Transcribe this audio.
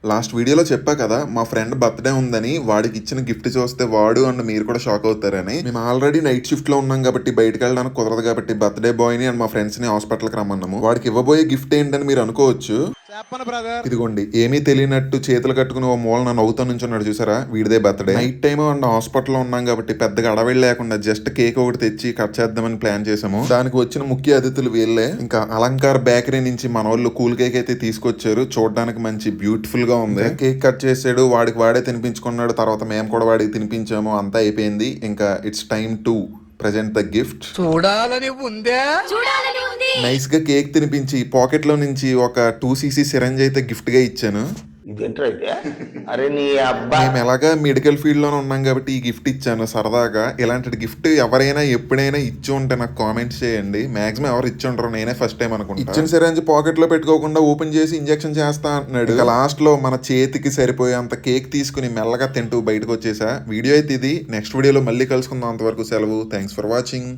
Last వీడియోలో చెప్పా కదా మా ఫ్రెండ్ బర్త్డే ఉందని, వాడికి ఇచ్చిన గిఫ్ట్ చూస్తే వాడు అండ్ మీరు కూడా షాక్ అవుతారని. మేము ఆల్రెడీ నైట్ షిఫ్ట్ లో ఉన్నాం కాబట్టి బయటకు వెళ్ళడానికి కుదరదు కాబట్టి బర్త్డే బాయ్ ని అండ్ మా ఫ్రెండ్స్ ని హాస్పిటల్కి రమ్మన్నాము. వాడికి ఇవ్వబోయే గిఫ్ట్ ఏంటని మీరు అనుకోవచ్చు. ఇదిగోండి, ఏమీ తెలియనట్టు చేతులు కట్టుకుని ఓ మూలన నవ్వుతా నుంచున్నాడు చూసారా, వీడిదే బర్త్డే. నైట్ టైమ్ అండ్ హాస్పిటల్లో ఉన్నాం కాబట్టి పెద్దగా అడవిడి లేకుండా జస్ట్ కేక్ ఒకటి తెచ్చి కట్ చేద్దామని ప్లాన్ చేసాము. దానికి వచ్చిన ముఖ్య అతిథులు వీళ్ళే. ఇంకా అలంకార్ బేకరీ నుంచి మన వాళ్ళు కూల్ కేక్ అయితే తీసుకొచ్చారు. చూడడానికి మంచి బ్యూటిఫుల్ గా ఉంది. కేక్ కట్ చేసాడు, వాడికి వాడే తినిపించుకున్నాడు. తర్వాత మేము కూడా వాడికి తినిపించాము. అంతా అయిపోయింది. ఇంకా it's time to present the gift. చూడాలని ఉందే, నైస్ గా కేక్ తినిపించి పాకెట్ లో నుంచి ఒక 2cc సిరంజ్ అయితే గిఫ్ట్ గా ఇచ్చాను. మేము ఎలాగా మెడికల్ ఫీల్డ్ లోనే ఉన్నాం కాబట్టి ఈ గిఫ్ట్ ఇచ్చాను సరదాగా. ఇలాంటి గిఫ్ట్ ఎవరైనా ఎప్పుడైనా ఇచ్చి ఉంటే నాకు కామెంట్స్ చేయండి. మాక్సిమం ఎవరు ఇచ్చి ఉంటారు, నేనే ఫస్ట్ టైం అనుకుంటా. ఇచ్చిన సిరంజ్ పాకెట్ లో పెట్టుకోకుండా ఓపెన్ చేసి ఇంజెక్షన్ చేస్తా అంటున్నాడు. లాస్ట్ లో మన చేతికి సరిపోయేంత కేక్ తీసుకుని మెల్లగా తింటూ బయటకు వచ్చేసా. వీడియో అయితే ఇది. నెక్స్ట్ వీడియోలో మళ్ళీ కలుసుకుందాం. అంతవరకు సెలవు. Thanks for watching.